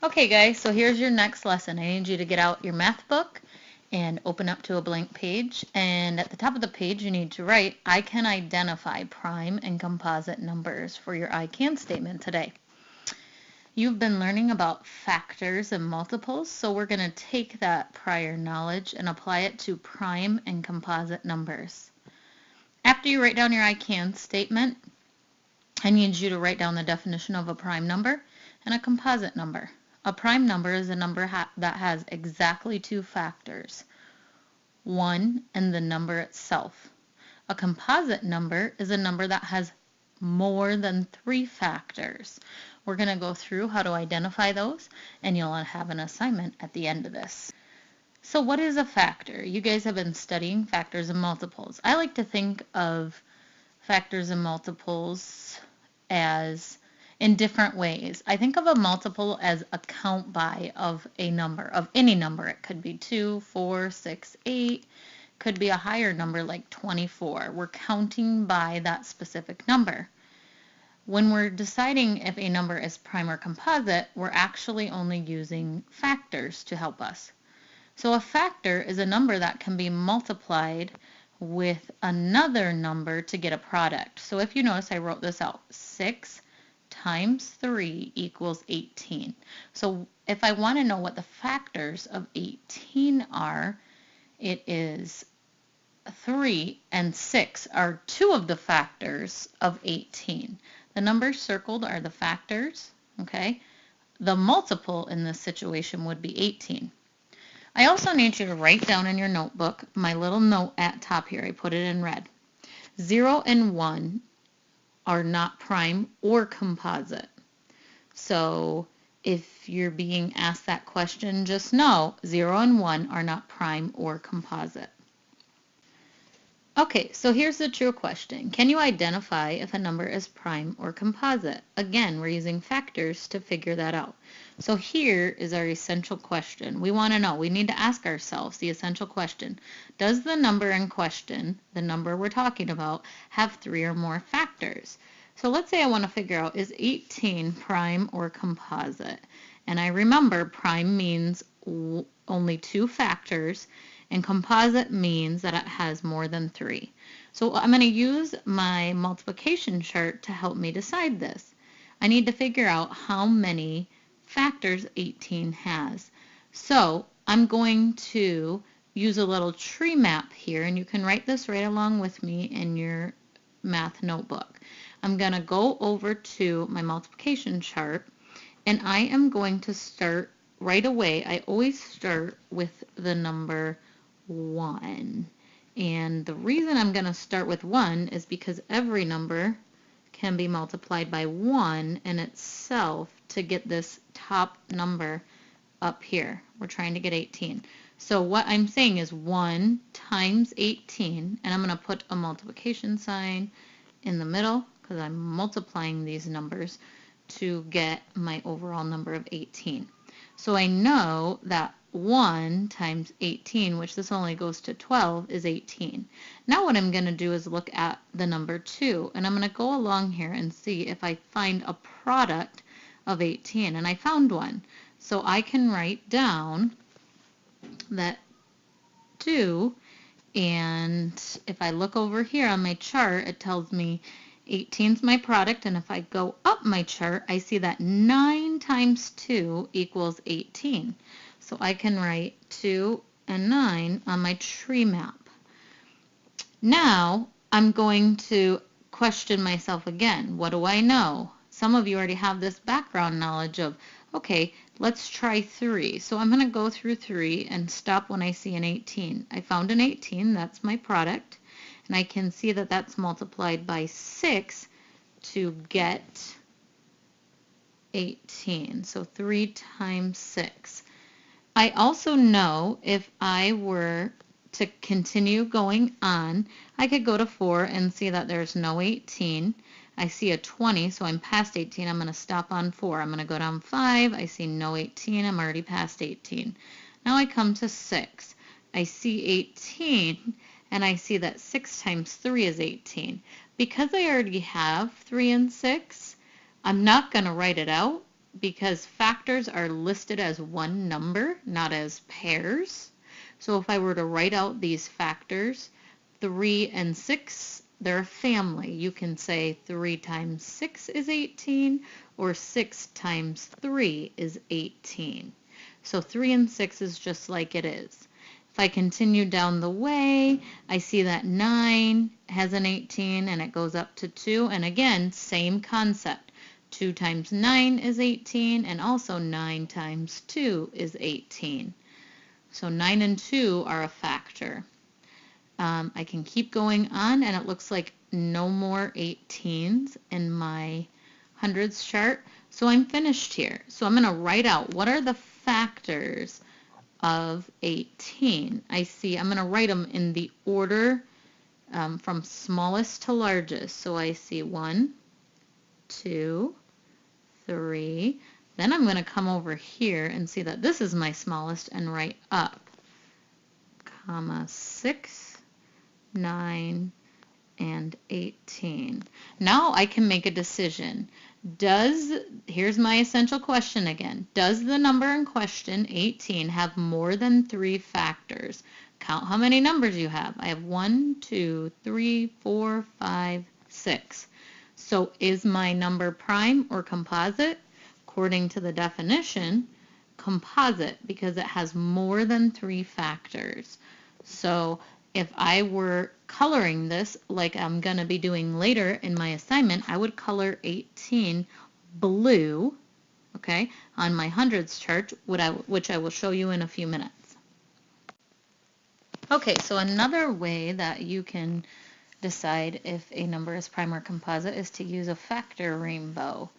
Okay guys, so here's your next lesson. I need you to get out your math book and open up to a blank page, and at the top of the page you need to write, I can identify prime and composite numbers for your I can statement today. You've been learning about factors and multiples, so we're going to take that prior knowledge and apply it to prime and composite numbers. After you write down your I can statement, I need you to write down the definition of a prime number and a composite number. A prime number is a number that has exactly two factors, 1 and the number itself. A composite number is a number that has more than 3 factors. We're going to go through how to identify those, and you'll have an assignment at the end of this. So what is a factor? You guys have been studying factors and multiples. I like to think of factors and multiples as in different ways. I think of a multiple as a count by of a number, of any number. It could be 2, 4, 6, 8. Could be a higher number like 24. We're counting by that specific number. When we're deciding if a number is prime or composite, we're actually only using factors to help us. So a factor is a number that can be multiplied with another number to get a product. So if you notice, I wrote this out. 6 times 3 equals 18. So if I want to know what the factors of 18 are, it is 3 and 6 are 2 of the factors of 18. The numbers circled are the factors, okay? The multiple in this situation would be 18. I also need you to write down in your notebook my little note at top here. I put it in red. 0 and 1 are not prime or composite. So if you're being asked that question, just know 0 and 1 are not prime or composite. Okay, so here's the true question. Can you identify if a number is prime or composite? Again, we're using factors to figure that out. So here is our essential question. We want to know, we need to ask ourselves the essential question. Does the number in question, the number we're talking about, have 3 or more factors? So let's say I want to figure out, is 18 prime or composite? And I remember prime means only 2 factors, and composite means that it has more than 3. So I'm going to use my multiplication chart to help me decide this. I need to figure out how many factors 18 has. So I'm going to use a little tree map here, and you can write this right along with me in your math notebook. I'm going to go over to my multiplication chart, and I am going to start right away. I always start with the number 1. And the reason I'm going to start with 1 is because every number can be multiplied by 1 in itself to get this top number up here. We're trying to get 18. So what I'm saying is 1 times 18, and I'm going to put a multiplication sign in the middle because I'm multiplying these numbers to get my overall number of 18. So I know that 1 times 18, which this only goes to 12, is 18. Now what I'm going to do is look at the number 2, and I'm going to go along here and see if I find a product of 18, and I found one. So I can write down that 2, and if I look over here on my chart, it tells me 18 is my product, and if I go up my chart, I see that 9 times 2 equals 18. So I can write 2 and 9 on my tree map. Now I'm going to question myself again. What do I know? Some of you already have this background knowledge of, okay, let's try 3. So I'm going to go through 3 and stop when I see an 18. I found an 18, that's my product. And I can see that that's multiplied by 6 to get 18. So 3 times 6. I also know if I were to continue going on, I could go to 4 and see that there's no 18. I see a 20, so I'm past 18. I'm going to stop on 4. I'm going to go down 5. I see no 18. I'm already past 18. Now I come to 6. I see 18. And I see that 6 times 3 is 18. Because I already have 3 and 6, I'm not going to write it out, because factors are listed as one number, not as pairs. So if I were to write out these factors, 3 and 6, they're a family. You can say 3 times 6 is 18, or 6 times 3 is 18. So 3 and 6 is just like it is. If I continue down the way, I see that 9 has an 18 and it goes up to 2. And again, same concept. 2 times 9 is 18, and also 9 times 2 is 18. So 9 and 2 are a factor. I can keep going on, and it looks like no more 18s in my hundreds chart. So I'm finished here. So I'm going to write out what are the factors of 18. I see I'm going to write them in the order from smallest to largest. So I see 1, 2, 3. Then I'm going to come over here and see that this is my smallest and write up, comma 6, 9, and 18. Now I can make a decision. Here's my essential question again. Does the number in question, 18, have more than 3 factors? Count how many numbers you have. I have 1, 2, 3, 4, 5, 6. So is my number prime or composite? According to the definition, composite, because it has more than 3 factors. So if I were coloring this like I'm going to be doing later in my assignment, I would color 18 blue, okay, on my hundreds chart, which I will show you in a few minutes. Okay, so another way that you can decide if a number is prime or composite is to use a factor rainbow.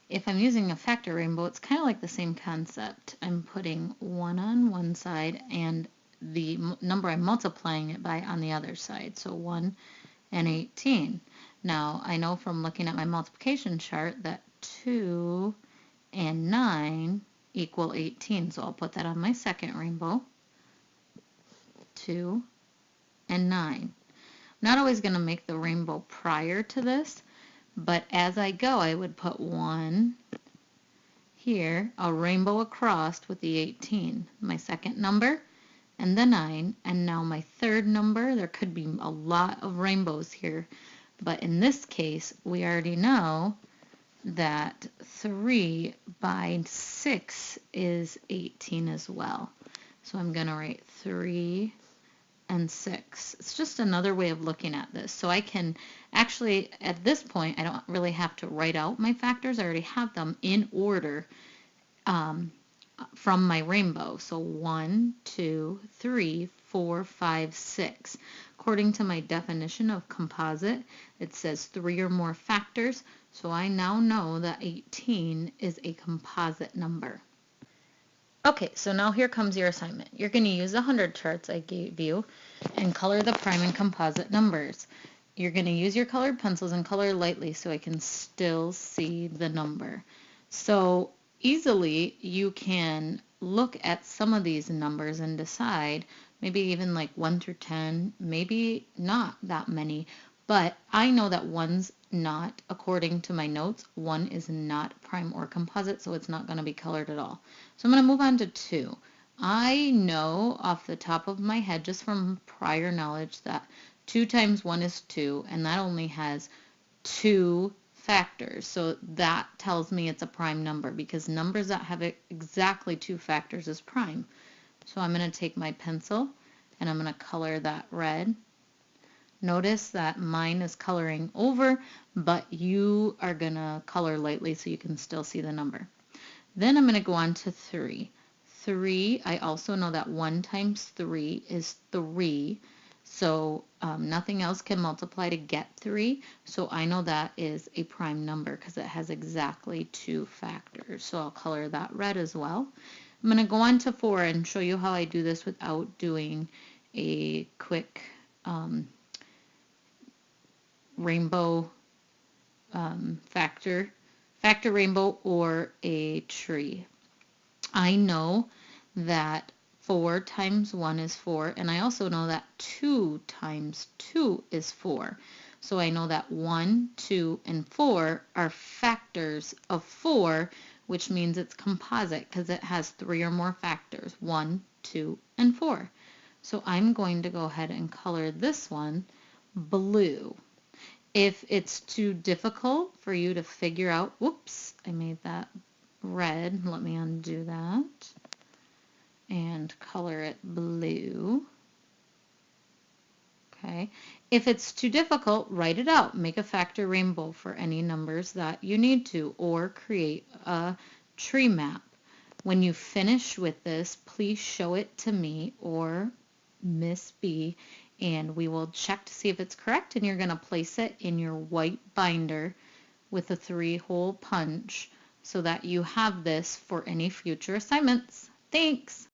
If I'm using a factor rainbow, it's kind of like the same concept. I'm putting 1 on one side and the number I'm multiplying it by on the other side. So 1 and 18. Now, I know from looking at my multiplication chart that 2 and 9 equal 18. So I'll put that on my second rainbow. 2 and 9. I'm not always going to make the rainbow prior to this, but as I go, I would put 1 here, a rainbow across with the 18, my second number, and the 9, and now my third number. There could be a lot of rainbows here, but in this case, we already know that 3 by 6 is 18 as well. So I'm going to write 3 and 6. It's just another way of looking at this. So I can actually, at this point, I don't really have to write out my factors. I already have them in order from my rainbow. So 1, 2, 3, 4, 5, 6. According to my definition of composite, it says 3 or more factors. So I now know that 18 is a composite number. Okay, so now here comes your assignment. You're going to use the 100 charts I gave you and color the prime and composite numbers. You're going to use your colored pencils and color lightly so I can still see the number. So easily you can look at some of these numbers and decide, maybe even like 1 through 10, maybe not that many, but I know that 1's not, according to my notes, 1 is not prime or composite, so it's not going to be colored at all. So I'm going to move on to 2. I know off the top of my head, just from prior knowledge, that 2 times 1 is 2, and that only has 2 factors. So that tells me it's a prime number, because numbers that have exactly 2 factors is prime. So I'm going to take my pencil and I'm going to color that red. Notice that mine is coloring over, but you are going to color lightly so you can still see the number. Then I'm going to go on to 3. 3, I also know that 1 times 3 is 3, so nothing else can multiply to get 3, so I know that is a prime number because it has exactly 2 factors. So I'll color that red as well. I'm going to go on to 4 and show you how I do this without doing a quick rainbow factor rainbow or a tree. I know that 4 times 1 is 4, and I also know that 2 times 2 is 4. So I know that 1, 2, and 4 are factors of 4, which means it's composite because it has 3 or more factors, 1, 2, and 4. So I'm going to go ahead and color this one blue. If it's too difficult for you to figure out, whoops, I made that red. Let me undo that and color it blue. Okay. If it's too difficult, write it out. Make a factor rainbow for any numbers that you need to, or create a tree map. When you finish with this, please show it to me or Miss B, and we will check to see if it's correct, and you're going to place it in your white binder with a 3-hole punch so that you have this for any future assignments. Thanks!